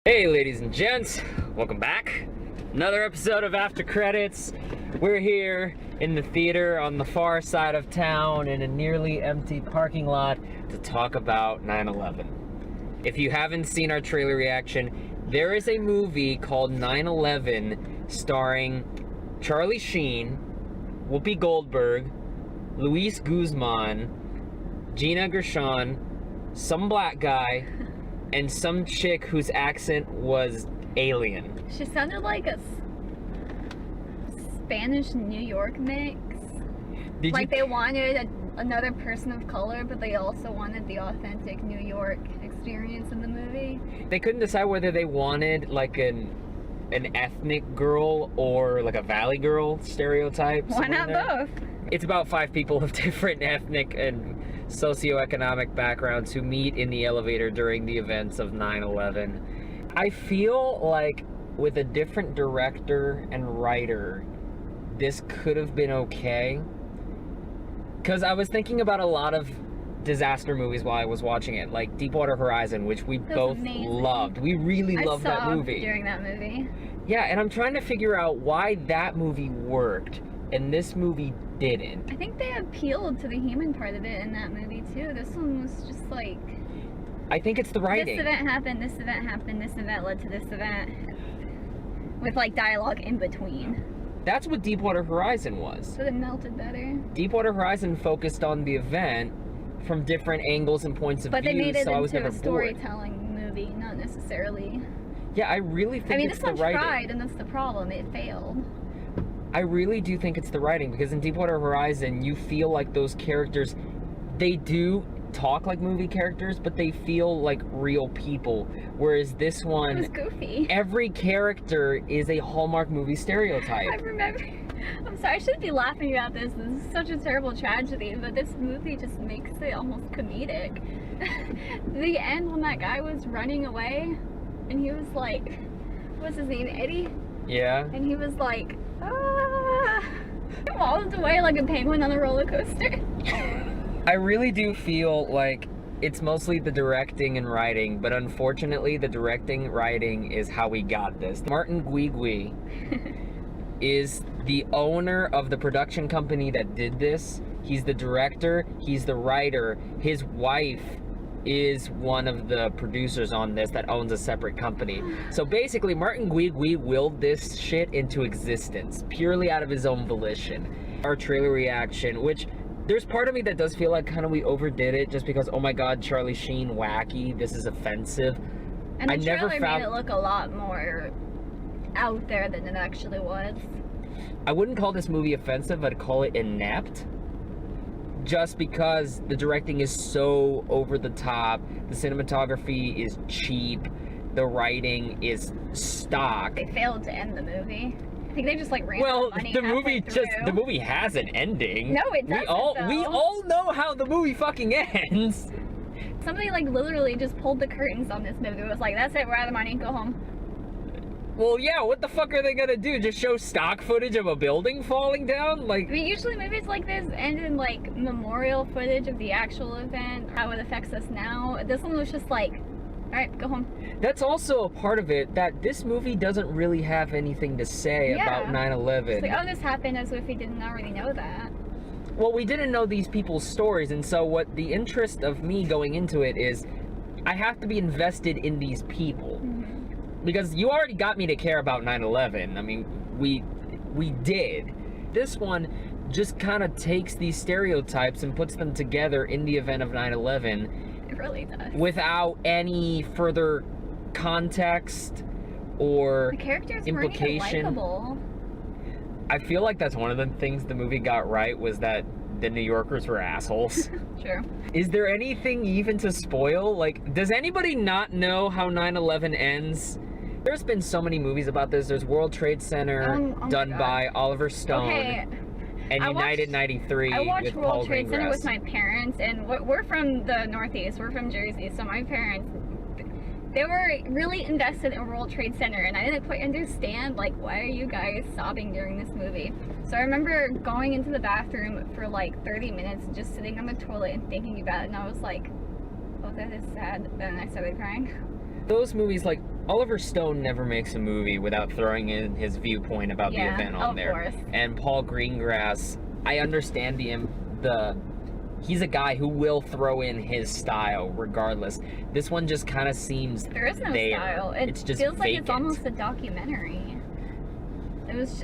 Hey ladies and gents, welcome back. Another episode of After Credits. We're here in the theater on the far side of town in a nearly empty parking lot to talk about 9/11. If you haven't seen our trailer reaction, there is a movie called 9/11 starring Charlie Sheen, Whoopi Goldberg, Luis Guzman, Gina Gershon, some black guy, and some chick whose accent was alien. She sounded like a Spanish New York mix. They wanted another person of color, but they also wanted the authentic New York experience in the movie. They couldn't decide whether they wanted like an ethnic girl or like a valley girl stereotype. Why not both? It's about 5 people of different ethnic and socioeconomic backgrounds who meet in the elevator during the events of 9/11. I feel like with a different director and writer, this could have been okay. Because I was thinking about a lot of disaster movies while I was watching it, like Deepwater Horizon, which we both loved. We really loved that movie. During that movie. Yeah, and I'm trying to figure out why that movie worked and this movie didn't. I think they appealed to the human part of it in that movie too. This one was just like, I think it's the writing. This event happened, this event happened, this event led to this event, with like dialogue in between. That's what Deepwater Horizon was. So it melted better. Deepwater Horizon focused on the event from different angles and points of view, but they made it so I was into never a storytelling movie, not necessarily. Yeah, I really think it's the writing. This one tried, and that's the problem. It failed. I really do think it's the writing, because in Deepwater Horizon, you feel like those characters, they do talk like movie characters, but they feel like real people. Whereas this one, it was goofy. Every character is a Hallmark movie stereotype. I remember. I'm sorry, I shouldn't be laughing about this. This is such a terrible tragedy, but this movie just makes it almost comedic. The end when that guy was running away, and he was like, what's his name, Eddie? Yeah. And he was like, ah. He wallowed away like a penguin on a roller coaster. I really do feel like it's mostly the directing and writing, but unfortunately the directing writing is how we got this. Martin Guigui is the owner of the production company that did this. He's the director, he's the writer. His wife is one of the producers on this that owns a separate company. So basically, Martin Guigui willed this shit into existence, purely out of his own volition. Our trailer reaction, which there's part of me that does feel like kind of we overdid it just because, oh my god, Charlie Sheen, wacky, this is offensive. And the trailer made it look a lot more out there than it actually was. I wouldn't call this movie offensive, I'd call it inept. Just because the directing is so over the top, the cinematography is cheap, the writing is stock. They failed to end the movie. I think they just like ran out of money the movie has an ending. No, it doesn't. We all know how the movie fucking ends. Somebody like literally just pulled the curtains on this movie. It was like, that's it, we're out of money, go home. Well, yeah, what the fuck are they gonna do? Just show stock footage of a building falling down? Like, I mean, usually movies like this end in like memorial footage of the actual event, how it affects us now. This one was just like, all right, go home. That's also a part of it, that this movie doesn't really have anything to say about 9/11. It's like, oh, this happened, as if we didn't already know that. Well, we didn't know these people's stories, and so what the interest of me going into it is, I have to be invested in these people. Because you already got me to care about 9/11. I mean, we did. This one just kind of takes these stereotypes and puts them together in the event of 9/11. It really does. Without any further context or the characters implication. Weren't even likable. I feel like that's one of the things the movie got right, was that the New Yorkers were assholes. True. Is there anything even to spoil? Like, does anybody not know how 9/11 ends? There's been so many movies about this. There's World Trade Center, done by Oliver Stone, and United 93 I watched with World Paul Trade Center Greengrass. with my parents, and we're from the Northeast. We're from Jersey, so my parents, they were really invested in World Trade Center, and I didn't quite understand, like, why are you guys sobbing during this movie? So I remember going into the bathroom for like 30 minutes, just sitting on the toilet and thinking about it, and I was like, oh, that is sad. Then I started crying. Those movies, like Oliver Stone never makes a movie without throwing in his viewpoint about the event on there. Course. And Paul Greengrass, I understand he's a guy who will throw in his style regardless. This one just kind of seems there is no style. It just feels vacant. like it's almost a documentary.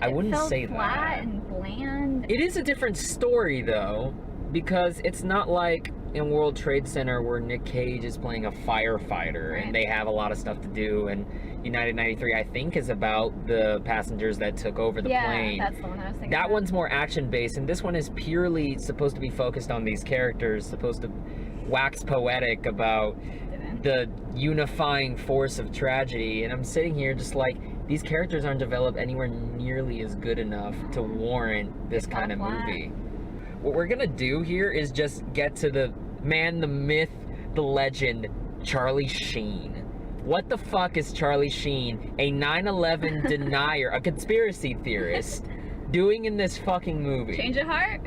I wouldn't felt say flat that. and bland. It is a different story though, because it's not like in World Trade Center where Nick Cage is playing a firefighter Right. and they have a lot of stuff to do, and United 93 I think is about the passengers that took over the plane. Yeah, that's the one I was thinking That of. one's more action based, and this one is purely supposed to be focused on these characters, supposed to wax poetic about the unifying force of tragedy. And I'm sitting here just like, these characters aren't developed anywhere nearly as good enough to warrant this kind of movie. What we're gonna do here is just get to the man, the myth, the legend, Charlie Sheen. What the fuck is Charlie Sheen, a 9/11 denier, a conspiracy theorist, doing in this fucking movie? Change of heart?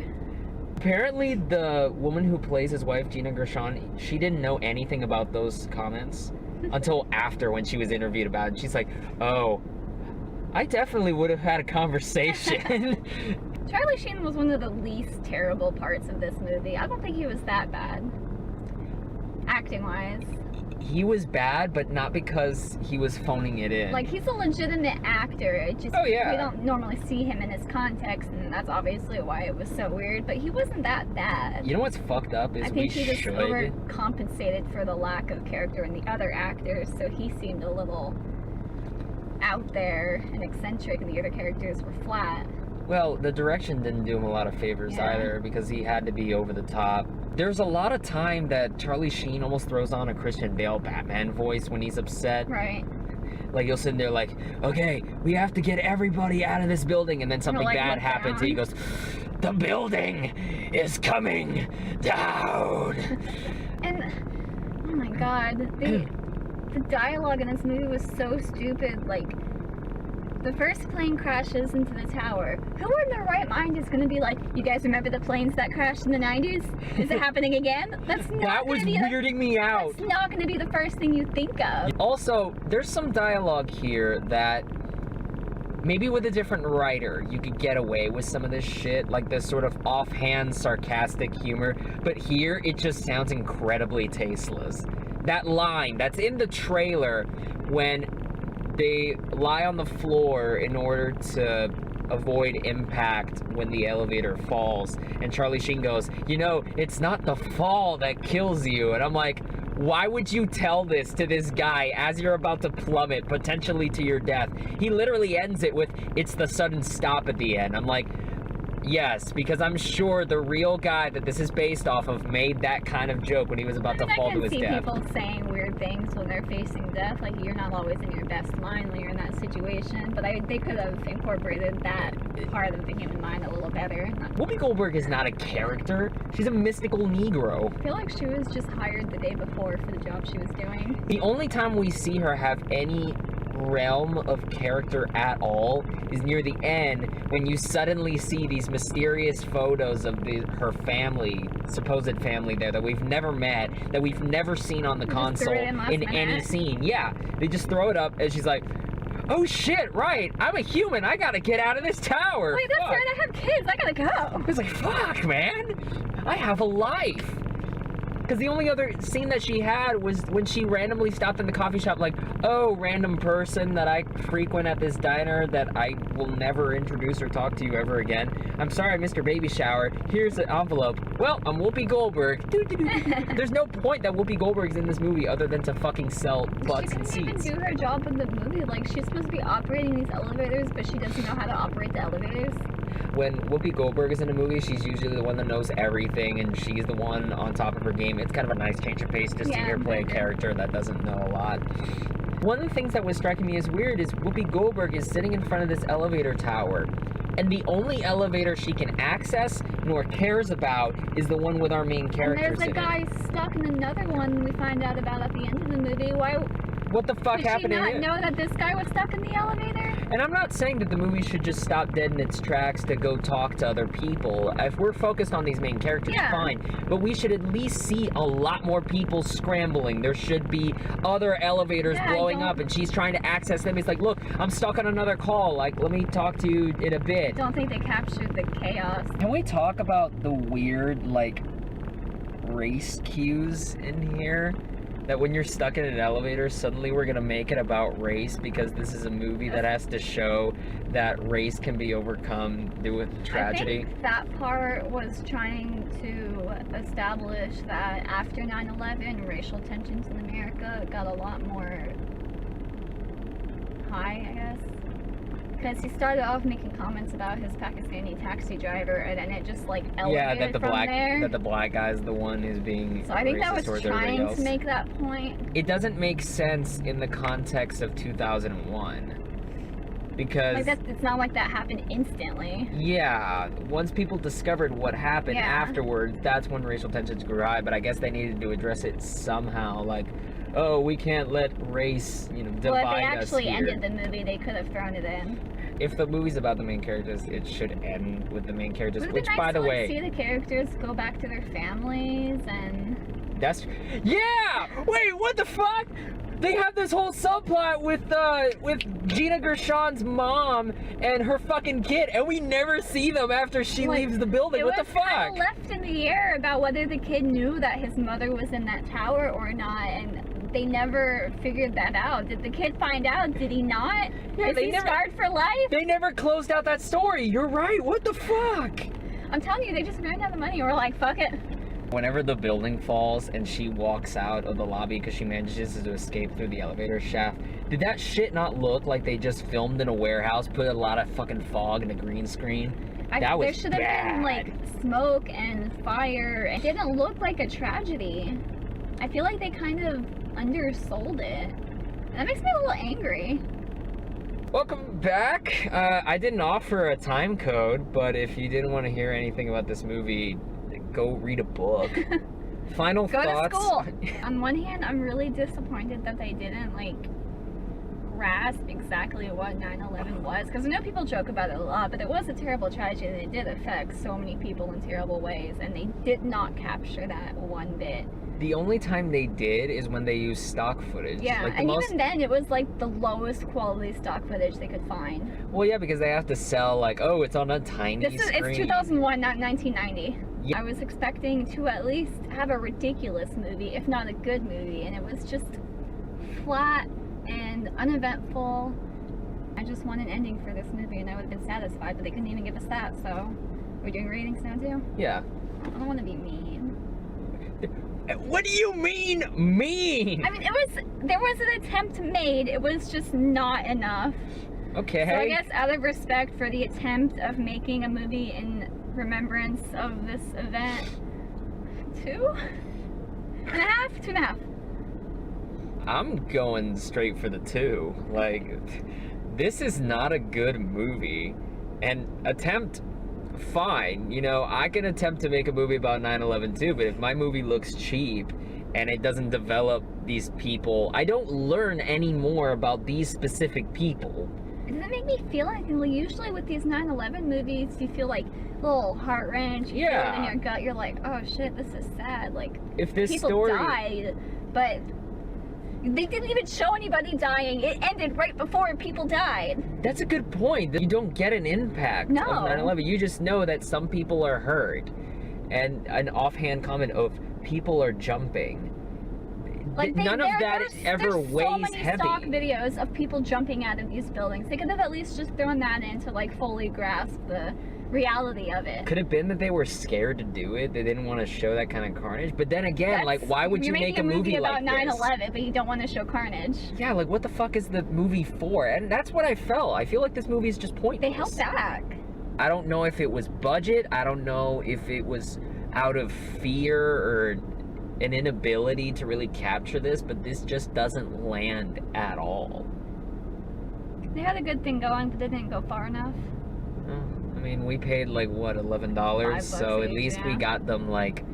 Apparently the woman who plays his wife, Gina Gershon, she didn't know anything about those comments until after, when she was interviewed about it. She's like, oh, I definitely would have had a conversation. Charlie Sheen was one of the least terrible parts of this movie. I don't think he was that bad, acting-wise. He was bad, but not because he was phoning it in. Like, he's a legitimate actor. It just, Oh, yeah. we don't normally see him in his context, and that's obviously why it was so weird, but he wasn't that bad. You know what's fucked up is I think he just should... overcompensated for the lack of character in the other actors, so he seemed a little out there and eccentric, and the other characters were flat. Well, the direction didn't do him a lot of favors either, because he had to be over the top. There's a lot of time that Charlie Sheen almost throws on a Christian Bale Batman voice when he's upset. Right. Like, he'll sit there like, okay, we have to get everybody out of this building, and then something like, bad look happens, down. and he goes, the building is coming down. And, oh my god, the dialogue in this movie was so stupid. Like, the first plane crashes into the tower. Who in their right mind is going to be like, you guys remember the planes that crashed in the 90s? Is it happening again? That's not That was weirding me out. That's not going to be the first thing you think of. Also, there's some dialogue here that maybe with a different writer, you could get away with some of this shit, like this sort of offhand sarcastic humor, but here it just sounds incredibly tasteless. That line that's in the trailer when they lie on the floor in order to avoid impact when the elevator falls, and Charlie Sheen goes, you know, it's not the fall that kills you. And I'm like, why would you tell this to this guy as you're about to plummet potentially to your death? He literally ends it with, it's the sudden stop at the end. I'm like, yes, because I'm sure the real guy that this is based off of made that kind of joke when he was about to fall to his death. I can see people saying weird things when they're facing death, like you're not always in your best mind when you're in that situation, but they could have incorporated that part of the human mind a little better. Whoopi Goldberg is not a character. She's a mystical Negro. I feel like she was just hired the day before for the job she was doing. The only time we see her have any realm of character at all is near the end, when you suddenly see these mysterious photos of her family, supposed family there, that we've never met, that we've never seen on the console in any scene. Yeah, they just throw it up and she's like, oh shit, right, I'm a human, I gotta get out of this tower. Wait, that's right, I have kids, I gotta go. I was like, fuck, man, I have a life. Because the only other scene that she had was when she randomly stopped in the coffee shop, like, oh, random person that I frequent at this diner that I will never introduce or talk to you ever again. I'm sorry I missed your baby shower. Here's the envelope. Well, I'm Whoopi Goldberg. There's no point that Whoopi Goldberg's in this movie other than to fucking sell butts and seats. She couldn't even do her job in the movie. Like, she's supposed to be operating these elevators, but she doesn't know how to operate the elevators. When Whoopi Goldberg is in a movie, she's usually the one that knows everything, and she's the one on top of her game. It's kind of a nice change of pace just to hear play a character that doesn't know a lot. One of the things that was striking me as weird is Whoopi Goldberg is sitting in front of this elevator tower, and the only elevator she can access nor cares about is the one with our main characters in it. And there's a guy stuck in another one we find out about at the end of the movie. Why? What the fuck happened in Did she it? not know that this guy was stuck in the elevator? And I'm not saying that the movie should just stop dead in its tracks to go talk to other people. If we're focused on these main characters, fine. But we should at least see a lot more people scrambling. There should be other elevators blowing up, and she's trying to access them. It's like, look, I'm stuck on another call. Like, let me talk to you in a bit. I don't think they captured the chaos. Can we talk about the weird, like, race cues in here? That when you're stuck in an elevator, suddenly we're gonna make it about race because this is a movie that has to show that race can be overcome due with tragedy. I think that part was trying to establish that after 9/11, racial tensions in America got a lot more high, I guess. Because he started off making comments about his Pakistani taxi driver, and then it just like elevated that the black guy's the one who's being. So I think that racist was towards everybody trying else. to make that point. It doesn't make sense in the context of 2001, because Like it's not like that happened instantly. yeah, once people discovered what happened afterwards, that's when racial tensions grew high. But I guess they needed to address it somehow, like, oh, we can't let race, you know, divide us. Well, if they actually here. ended the movie, they could have thrown it in. If the movie's about the main characters, it should end with the main characters. Would've Which, been by nice the to, way, see the characters go back to their families and. that's Wait, what the fuck? They have this whole subplot with Gina Gershon's mom and her fucking kid, and we never see them after she leaves the building. What the fuck? It was left in the air about whether the kid knew that his mother was in that tower or not, and they never figured that out. Did the kid find out? Did he not? Yeah, Is he scarred for life? They never closed out that story. You're right. What the fuck? I'm telling you, they just ran out of money and we're like, fuck it. Whenever the building falls and she walks out of the lobby because she manages to escape through the elevator shaft, did that shit not look like they just filmed in a warehouse, put a lot of fucking fog and a green screen? There should have been like smoke and fire. It didn't look like a tragedy. I feel like they kind of undersold it. And that makes me a little angry. Welcome back. I didn't offer a time code, but if you didn't want to hear anything about this movie, go read a book. Final Go thoughts? to school. On one hand, I'm really disappointed that they didn't like grasp exactly what 9/11 was, because I know people joke about it a lot, but it was a terrible tragedy and it did affect so many people in terrible ways, and they did not capture that one bit. The only time they did is when they used stock footage. Yeah, like and even then, it was like the lowest quality stock footage they could find. Well, yeah, because they have to sell, like, oh, it's on a tiny screen. It's 2001, not 1990. Yeah. I was expecting to at least have a ridiculous movie, if not a good movie, and it was just flat and uneventful. I just want an ending for this movie, and I would have been satisfied, but they couldn't even give us that, so we're doing ratings now, too? Yeah. I don't want to be mean. What do you mean, mean? I mean, there was an attempt made, it was just not enough. Okay. So I guess out of respect for the attempt of making a movie in remembrance of this event, 2.5? 2.5. I'm going straight for the 2. Like, this is not a good movie. And attempt, fine. You know, I can attempt to make a movie about 9/11 too, but if my movie looks cheap and it doesn't develop these people, I don't learn any more about these specific people. It doesn't make me feel anything. Like, usually with these 9/11 movies, you feel like a little heart wrench. You feel it in your gut. You're like, oh shit, this is sad. Like, if this people story died, but they didn't even show anybody dying. It ended right before people died. That's a good point. You don't get an impact of 9/11. You just know that some people are hurt. And an offhand comment of people are jumping. Like None of that ever weighs There's so many heavy. stock videos of people jumping out of these buildings. They could have at least just thrown that in to like fully grasp the reality of it. Could have been that they were scared to do it. They didn't want to show that kind of carnage. But then again, like, why would you make a movie about like 9/11, but you don't want to show carnage? Yeah, like, what the fuck is the movie for? And that's what I felt. I feel like this movie is just pointless. They held back. I don't know if it was budget. I don't know if it was out of fear or an inability to really capture this, but this just doesn't land at all. They had a good thing going, but they didn't go far enough. I mean, we paid like, what, $11? So at least we got them like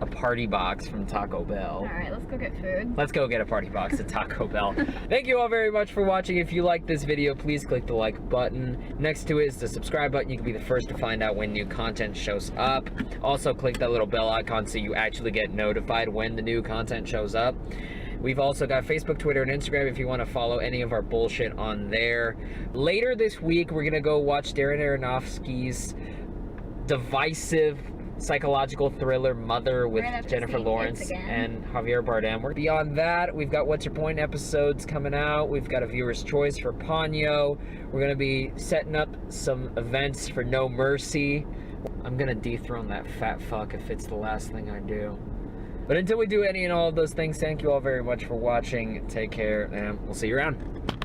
a party box from Taco Bell. Alright, let's go get food. Let's go get a party box at Taco Bell. Thank you all very much for watching. If you like this video, please click the like button. Next to it is the subscribe button. You can be the first to find out when new content shows up. Also, click that little bell icon so you actually get notified when the new content shows up. We've also got Facebook, Twitter, and Instagram if you want to follow any of our bullshit on there. Later this week, we're going to go watch Darren Aronofsky's divisive psychological thriller Mother with Jennifer Lawrence and Javier Bardem. Beyond that, we've got What's Your Point episodes coming out. We've got a viewer's choice for Ponyo. We're going to be setting up some events for No Mercy. I'm going to dethrone that fat fuck if it's the last thing I do. But until we do any and all of those things, thank you all very much for watching. Take care, and we'll see you around.